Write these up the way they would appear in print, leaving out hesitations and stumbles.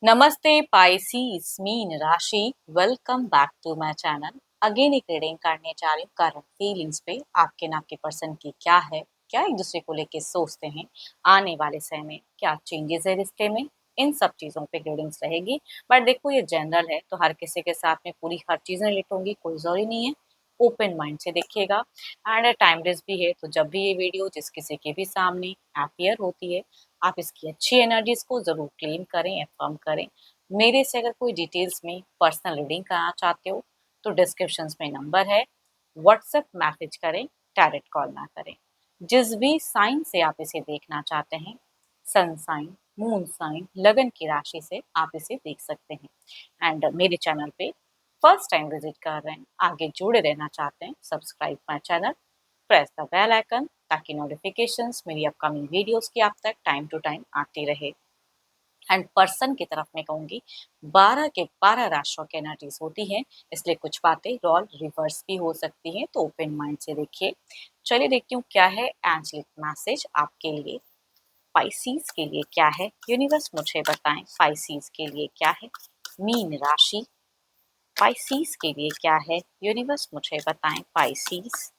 नमस्ते पाइसीज मीन राशि। Welcome back to my channel. Again एक रीडिंग करने जा रही हूँ करंट फीलिंग्स पे। आपके ना आपके पर्सन की क्या है, क्या एक दूसरे को लेके सोचते हैं, आने वाले समय में क्या चेंजेस है रिश्ते में, इन सब चीजों पे रीडिंग्स रहेगी। बट देखो ये जनरल है तो हर किसी के साथ में पूरी हर चीजें रिलेट होंगी, कोई जरूरी नहीं है। ओपन माइंड से देखिएगा। एंड टाइमलेस भी है, तो जब भी ये वीडियो जिस किसी के भी सामने अपीयर होती है, आप इसकी अच्छी एनर्जीज को जरूर क्लेम करें, एफर्म करें। मेरे से अगर कोई डिटेल्स में पर्सनल रीडिंग कराना चाहते हो तो डिस्क्रिप्शन में नंबर है, व्हाट्सएप मैसेज करें, डायरेक्ट कॉल ना करें। जिस भी साइन से आप इसे देखना चाहते हैं, सन साइन, मून साइन, लगन की राशि से आप इसे देख सकते हैं। एंड मेरे चैनल पे फर्स्ट टाइम विजिट कर रहे हैं, आगे जुड़े रहना चाहते हैं, subscribe my channel, press the bell icon ताकि नोटिफिकेशंस मेरी अपकमिंग वीडियोस की आप तक टाइम टू टाइम आती रहे। एंड पर्सन की तरफ मैं कहूंगी 12 के 12 राशियों की एनर्जीज होती हैं, इसलिए कुछ बातें रोल रिवर्स भी हो सकती हैं, तो ओपन माइंड से देखिए। चलिए देखती हूँ क्या है एंजलिक मैसेज आपके लिए। पाइसीज के लिए क्या है, यूनिवर्स मुझे बताएं। पाइसीज के लिए क्या है, मीन राशि। पाइसीज के लिए क्या है, यूनिवर्स मुझे बताएं। Pisces.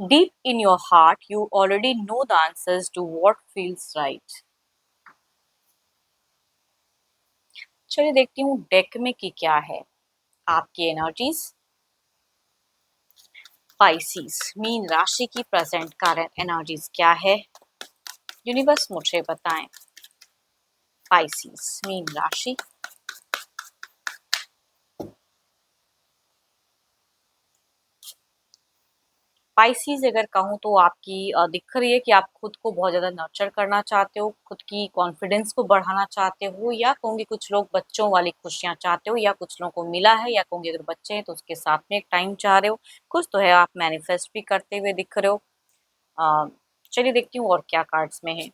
Deep in your heart, you already know the answers to what feels right. चलिए देखती हूँ डेक में की क्या है आपकी एनर्जीज। पाइसीज मीन राशि की प्रेजेंट करंट एनर्जीज क्या है, यूनिवर्स मुझे बताएं। पाइसीज मीन राशि। पाइसीज अगर कहूँ तो आपकी दिख रही है कि आप खुद को बहुत ज़्यादा नर्चर करना चाहते हो, खुद की कॉन्फिडेंस को बढ़ाना चाहते हो, या कहूँगी कुछ लोग बच्चों वाली खुशियाँ चाहते हो, या कुछ लोगों को मिला है, या कहूँगी अगर बच्चे हैं तो उसके साथ में एक टाइम चाह रहे हो। कुछ तो है, आप मैनिफेस्ट भी करते हुए दिख रहे हो। अ, चलिए देखती हूँ और क्या कार्ड्स में है।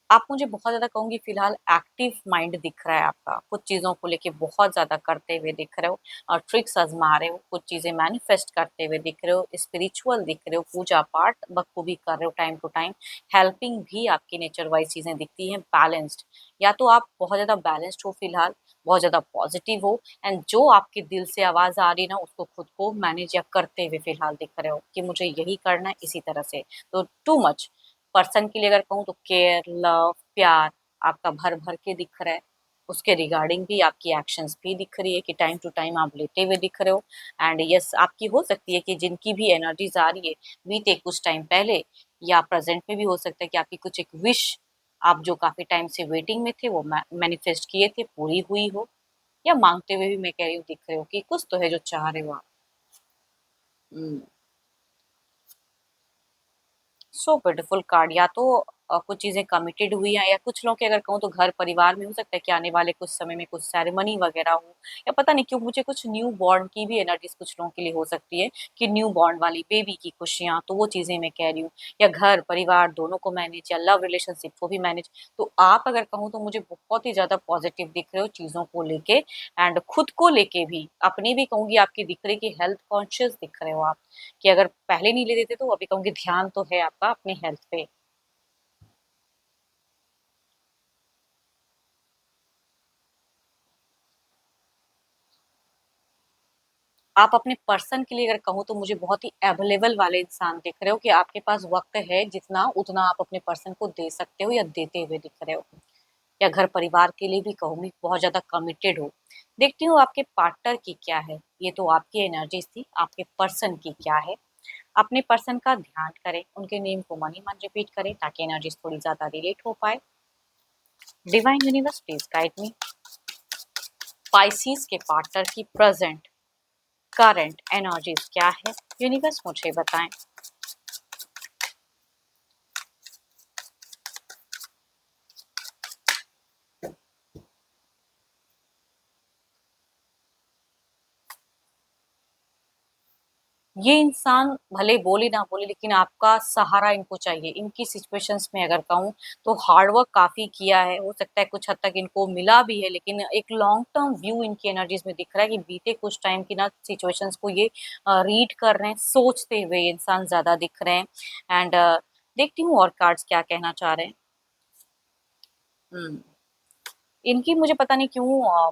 आप मुझे बहुत ज़्यादा कहूँगी फिलहाल एक्टिव माइंड दिख रहा है आपका, कुछ चीज़ों को लेके बहुत ज़्यादा करते हुए दिख रहे हो और ट्रिक्स आजमा रहे हो, कुछ चीज़ें मैनिफेस्ट करते हुए दिख रहे हो, स्पिरिचुअल दिख रहे हो, पूजा पाठ बखूबी कर रहे हो टाइम टू टाइम। हेल्पिंग भी आपकी नेचर वाइज चीज़ें दिखती हैं, बैलेंस्ड। या तो आप बहुत ज़्यादा बैलेंस्ड हो फिलहाल, बहुत ज़्यादा पॉजिटिव हो, एंड जो आपके दिल से आवाज़ आ रही है ना उसको खुद को मैनेज या करते हुए फिलहाल दिख रहे हो कि मुझे यही करना है इसी तरह से। तो टू मच पर्सन के लिए अगर कहूँ तो केयर, लव, प्यार आपका भर भर के दिख रहा है। उसके रिगार्डिंग भी आपकी एक्शंस भी दिख रही है कि टाइम टू टाइम आप लेते हुए दिख रहे हो। एंड यस, आपकी हो सकती है कि जिनकी भी एनर्जीज आ रही है बीते कुछ टाइम पहले या प्रेजेंट में भी हो सकता है कि आपकी कुछ एक विश आप जो काफी टाइम से वेटिंग में थे वो मैनिफेस्ट किए थे, पूरी हुई हो, या मांगते हुए भी मैं कह रही हूँ दिख रहे हो कि कुछ तो है जो चाह रहे हो आप। So beautiful card. या तो कुछ चीजें कमिटेड हुई हैं, या कुछ लोगों के अगर कहूँ तो घर परिवार में हो सकता है कि आने वाले कुछ समय में कुछ सेरेमनी वगैरह हो, या पता नहीं क्यों मुझे कुछ न्यू बॉर्न की भी एनर्जीज कुछ लोगों के लिए हो सकती है कि न्यू बॉर्न वाली बेबी की खुशियां, तो वो चीजें मैं कह रही हूँ। या घर परिवार दोनों को मैनेज, या लव रिलेशनशिप को भी मैनेज। तो आप अगर कहूँ तो मुझे बहुत ही ज्यादा पॉजिटिव दिख रहे हो चीजों को लेके, एंड खुद को लेके भी, अपनी भी कहूंगी आपकी दिख रही कि हेल्थ कॉन्शियस दिख रहे हो आप, कि अगर पहले नहीं ले देते तो अभी कहूंगी ध्यान तो है आपका अपने हेल्थ पे। आप अपने पर्सन के लिए अगर कहूँ तो मुझे बहुत ही अवेलेबल वाले इंसान दिख रहे हो कि आपके पास वक्त है जितना उतना आप अपने पर्सन को दे सकते हो या देते हुए दिख रहे हो। या घर परिवार के लिए भी कहूंगी बहुत ज्यादा कमिटेड हो। देखती हूँ आपके पार्टनर की क्या है, ये तो आपकी एनर्जीज थी, आपके पर्सन की क्या है। अपने पर्सन का ध्यान करें, उनके नेम को मन ही मन रिपीट करें ताकि एनर्जीज थोड़ी ज्यादा रिलेट हो पाए। Divine universe please guide me. Pisces के पार्टनर की प्रेजेंट करंट एनर्जीज क्या है, यूनिवर्स मुझे बताएं। ये इंसान भले बोले ना बोले लेकिन आपका सहारा इनको चाहिए। इनकी सिचुएशंस में अगर कहूँ तो हार्ड वर्क काफ़ी किया है, हो सकता है कुछ हद तक इनको मिला भी है, लेकिन एक लॉन्ग टर्म व्यू इनकी एनर्जीज़ में दिख रहा है कि बीते कुछ टाइम की ना सिचुएशंस को ये रीड कर रहे हैं, सोचते हुए ये इंसान ज़्यादा दिख रहे हैं। एंड देखती हूँ और कार्ड्स क्या कहना चाह रहे हैं। हुँ, इनकी मुझे पता नहीं क्यों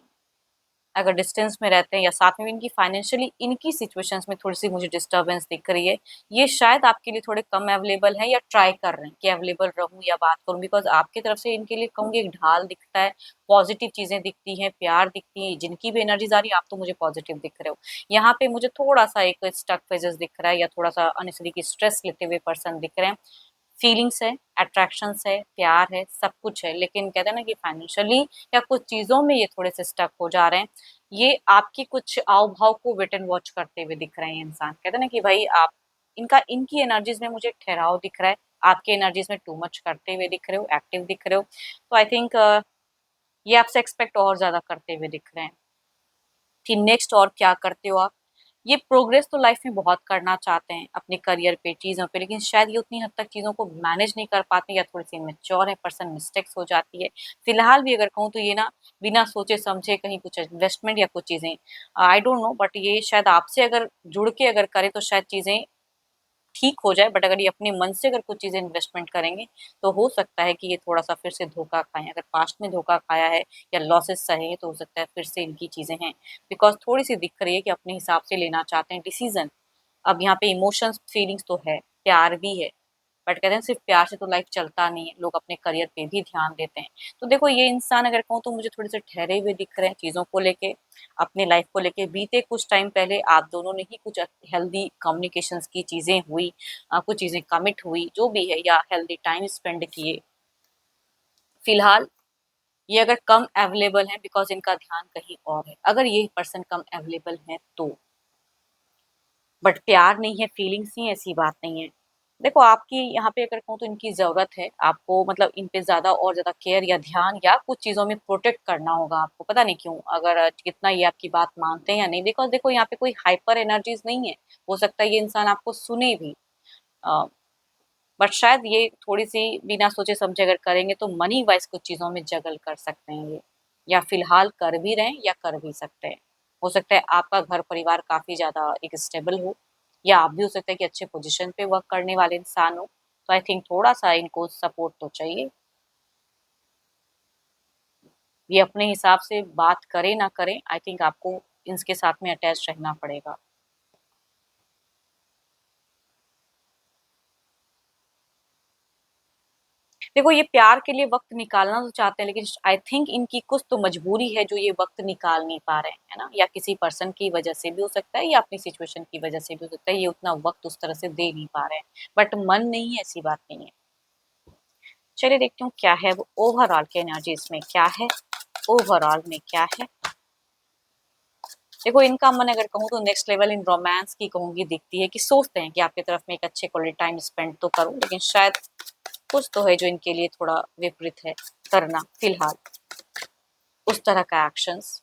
अगर डिस्टेंस में रहते हैं या साथ में भी इनकी फाइनेंशियली इनकी सिचुएशंस में थोड़ी-सी मुझे डिस्टर्बेंस दिख रही है। ये शायद आपके लिए थोड़े कम अवेलेबल हैं या ट्राई कर रहे हैं कि अवेलेबल रहूँ या बात करूँ, बिकॉज़ आपकी तरफ से इनके लिए कहूँगी एक ढाल दिखता है, पॉज़िटिव चीज़ें दिखती हैं, प्यार दिखती है, जिनकी भी एनर्जीज़ आ रही है आप तो मुझे पॉज़िटिव दिख रहे हो। यहाँ पे मुझे थोड़ा-सा एक स्टक फेजेज़ दिख रहा है या थोड़ा-सा अननेसेसरी स्ट्रेस लेते हुए पर्सन दिख रहे हैं। फीलिंग्स है, अट्रैक्शंस है, प्यार है, सब कुछ है, लेकिन कहते हैं ना कि फाइनेंशियली या कुछ चीज़ों में ये थोड़े-से स्टक हो जा रहे हैं। ये आपकी कुछ आव-भाव को वेट एंड वॉच करते हुए दिख रहे हैं ये इंसान। कहते हैं ना कि भाई आप इनका इनकी एनर्जीज़ में मुझे ठहराव दिख रहा है, आपकी एनर्जीज़ में टू मच करते हुए दिख रहे हो, एक्टिव दिख रहे हो। तो आई थिंक ये आपसे एक्सपेक्ट और ज़्यादा करते हुए दिख रहे हैं कि नेक्स्ट और क्या करते हो आप? ये प्रोग्रेस तो लाइफ में बहुत करना चाहते हैं अपने करियर पे, चीज़ों पे, लेकिन शायद ये उतनी हद तक चीज़ों को मैनेज नहीं कर पाते या थोड़ी-सी इमैच्योर है पर्सन, मिस्टेक्स हो जाती है। फिलहाल भी अगर कहूँ तो ये ना बिना सोचे-समझे कहीं कुछ इन्वेस्टमेंट या कुछ चीज़ें आई डोंट नो, बट ये शायद आपसे अगर जुड़ के अगर करे तो शायद चीज़ें ठीक हो जाए, बट अगर ये अपने मन से अगर कुछ चीज़ें इन्वेस्टमेंट करेंगे, तो हो सकता है कि ये थोड़ा-सा फिर से धोखा खाएँ। अगर पास्ट में धोखा खाया है या लॉसेस सहे हैं, तो हो सकता है फिर से इनकी चीज़ें हैं। बिकॉज़ थोड़ी-सी दिख रही है कि अपने हिसाब से लेना चाहते हैं डिसीज़न। अब यहाँ पे इमोशंस, फीलिंग्स तो है, प्यार भी है, बट कहते हैं सिर्फ़ प्यार से तो लाइफ़ चलता नहीं है, लोग अपने करियर पे भी ध्यान देते हैं। तो देखो ये इंसान अगर कहूँ तो मुझे थोड़े-से ठहरे हुए दिख रहे हैं चीज़ों को लेके, अपनी लाइफ़ को लेके। बीते कुछ टाइम पहले आप दोनों ने ही कुछ हेल्दी कम्युनिकेशंस की चीज़ें हुई, कुछ चीज़ें कमिट हुई, जो भी है, या हेल्दी टाइम स्पेंड किए। फिलहाल ये अगर कम अवेलेबल हैं बिकॉज़ इनका ध्यान कहीं और है। अगर ये पर्सन कम अवेलेबल हैं तो। बट प्यार नहीं है, फीलिंग्स नहीं है, ऐसी बात नहीं है। देखो आपकी यहाँ पे अगर कहूँ तो इनकी ज़रूरत है, आपको मतलब इन पे ज़्यादा और ज़्यादा केयर या ध्यान या कुछ चीज़ों में प्रोटेक्ट करना होगा आपको, पता नहीं क्यों? अगर कितना ये आपकी बात मानते हैं या नहीं, बिकॉज़ देखो यहाँ पे कोई हाइपर एनर्जीज़ नहीं है। हो सकता है ये इंसान आपको सुने भी, अ, बट शायद ये थोड़ी-सी बिना सोचे-समझे अगर करेंगे तो मनी वाइज़ कुछ चीज़ों में जगल कर सकते हैं ये, या फिलहाल कर भी रहे हैं या कर भी सकते हैं। हो सकता है आपका घर-परिवार काफ़ी ज़्यादा एक स्टेबल हो, या आप भी हो सकता है कि अच्छे पोज़ीशन पे वर्क करने वाले इंसान हो, तो आई थिंक थोड़ा-सा इनको सपोर्ट तो चाहिए। ये अपने हिसाब से बात करें ना करें, आई थिंक आपको इसके साथ में अटैच रहना पड़ेगा। देखो ये प्यार के लिए वक़्त निकालना तो चाहते हैं, लेकिन आई थिंक इनकी कुछ तो मजबूरी है जो ये वक़्त निकाल नहीं पा रहे हैं, है ना? या किसी पर्सन की वजह से भी हो सकता है या अपनी सिचुएशन की वजह से भी हो सकता है, ये उतना वक़्त उस तरह से दे नहीं पा रहे हैं। बट मन नहीं है ऐसी बात नहीं है। चलिए देखती हूँ क्या है वो ओवरऑल के एनर्जीज़ में क्या है, ओवरऑल में क्या है? देखो इनका मन अगर कहूँ तो नेक्स्ट लेवल इन रोमांस की कहूँगी दिखती है कि सोचते हैं कि आपकी तरफ में एक अच्छे क्वालिटी टाइम स्पेंड तो करूँ, लेकिन शायद कुछ तो है जो इनके लिए थोड़ा विपरीत है करना फिलहाल, उस तरह का एक्शंस।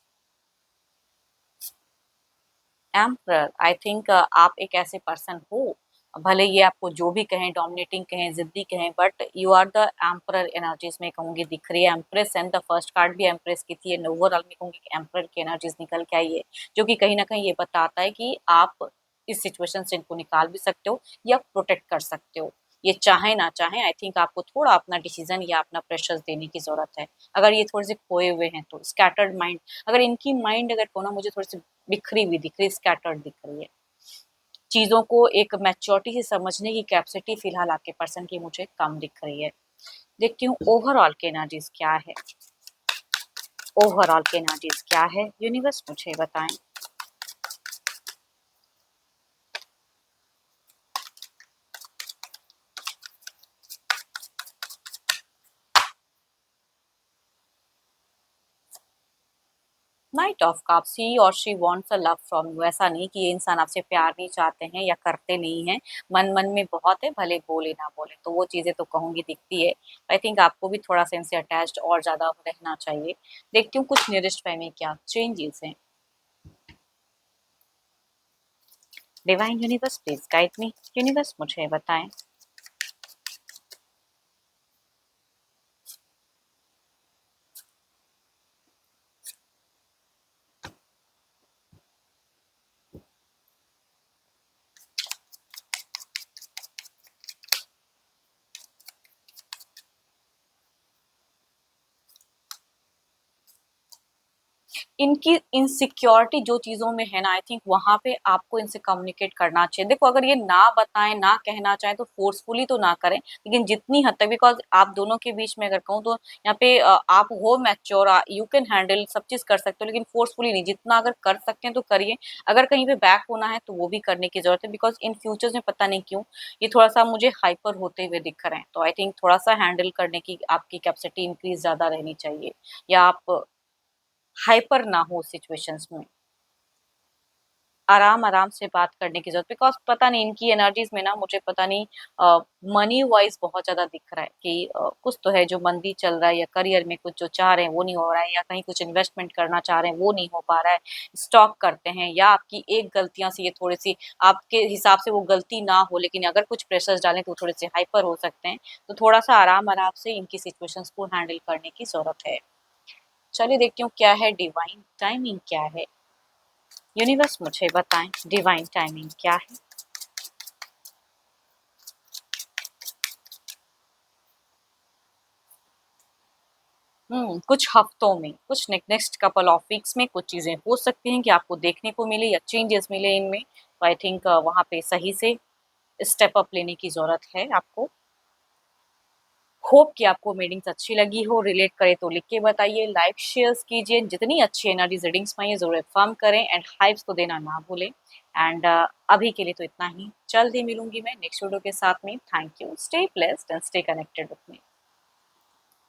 एम्परर आई थिंक आप एक ऐसे पर्सन हो, भले ये आपको जो भी कहें, डोमिनेटिंग कहें, ज़िद्दी कहें, but you are the emperor energies में कहूँगी दिख रही है। Empress and the first card भी एम्प्रेस की थी एंड ओवरऑल में कहूँगी कि एम्परर की एनर्जीज़ निकल के आई है, जो कि कहीं न कहीं ये बताता है कि आप इस सिचुएशन से इनको निकाल भी सकते हो या प्रोटेक्ट कर सकते हो। ये चाहें ना चाहें, आई थिंक आपको थोड़ा अपना डिसीज़न या अपना प्रेशर्स देने की ज़रूरत है। अगर ये थोड़े-से खोए हुए हैं तो स्कैटर्ड माइंड, अगर इनकी माइंड अगर को ना मुझे थोड़ी-सी बिखरी हुई दिख रही है, स्कैटर्ड दिख रही है। चीज़ों को एक मैच्योरिटी से समझने की कैपेसिटी फिलहाल आपके पर्सन की मुझे कम दिख रही है। देखती हूँ ओवरऑल की एनर्जीज़ क्या है? ओवरऑल की एनर्जीज़ क्या है? यूनिवर्स मुझे बताएँ। नाइट ऑफ कप्स, ही और she wants a love from you. ऐसा नहीं कि ये इंसान आपसे प्यार नहीं चाहते हैं या करते नहीं हैं, मन-मन में बहुत है, भले बोले ना बोले। तो वो चीज़ें तो कहूँगी दिखती है। आई थिंक आपको भी थोड़ा-सा इनसे अटैच्ड और ज़्यादा रहना चाहिए। देखती हूँ कुछ नियरेस्ट बाय में क्या चेंजेज़ हैं। Divine universe please guide me. Universe मुझे बताएं। इनकी इनसिक्योरिटी जो चीज़ों में है ना, आई थिंक वहाँ पे आपको इनसे कम्युनिकेट करना चाहिए। देखो अगर ये ना बताएँ, ना कहना चाहें तो फ़ोर्सफुली तो ना करें, लेकिन जितनी हद तक बिकॉज़ आप दोनों के बीच में अगर कहूँ तो यहाँ पे आप हो मैच्योर यू कैन हैंडल सब चीज़ कर सकते हो, लेकिन फ़ोर्सफुली नहीं, जितना अगर कर सकते हैं तो करिए। अगर कहीं पे बैक होना है तो वो भी करने की ज़रूरत है बिकॉज़ इन फ्यूचर्स में पता नहीं क्यों ये थोड़ा-सा मुझे हाइपर होते हुए दिख रहे हैं। तो आई थिंक थोड़ा-सा हैंडल करने की आपकी कैपेसिटी इंक्रीज़ ज़्यादा रहनी चाहिए या आप हाइपर ना हो सिचुएशंस में। आराम-आराम से बात करने की ज़रूरत बिकॉज़ पता नहीं इनकी एनर्जीज़ में ना मुझे पता नहीं मनी वाइज़ बहुत ज़्यादा दिख रहा है कि कुछ तो है जो मंदी चल रहा है या करियर में कुछ जो चाह रहे हैं वो नहीं हो रहा है या कहीं कुछ इन्वेस्टमेंट करना चाह रहे हैं वो नहीं हो पा रहा है। स्टॉक करते हैं या आपकी एक गलतियाँ से ये थोड़ी-सी आपके हिसाब से वो गलती ना हो लेकिन अगर कुछ प्रेशर्स डालें तो थोड़े-से हाइपर हो सकते हैं। तो थोड़ा-सा आराम-आराम से इनकी सिचुएशंस को हैंडल करने की ज़रूरत है। चलिए देखती हूँ क्या है डिवाइन टाइमिंग क्या है? यूनिवर्स मुझे बताएं डिवाइन टाइमिंग क्या है। कुछ हफ्तों में कुछ नेक्स्ट कपल ऑफ वीक्स में कुछ चीज़ें हो सकती हैं कि आपको देखने को मिले या चेंजेस मिले इनमें। तो आई थिंक वहाँ पे सही से स्टेप अप लेने की ज़रूरत है आपको। होप कि आपको मीटिंग्स अच्छी लगी हो, रिलेट करे तो लिख के बताइए, लाइक शेयर्स कीजिए, जितनी अच्छी एनर्जीज रीडिंग्स पाइए ज़रूर इन्फॉर्म करें एंड हाइप्स को देना ना भूलें। एंड अभी के लिए तो इतना ही, जल्द ही मिलूंगी मैं नेक्स्ट वीडियो के साथ में। Thank you, stay blessed and stay connected with me.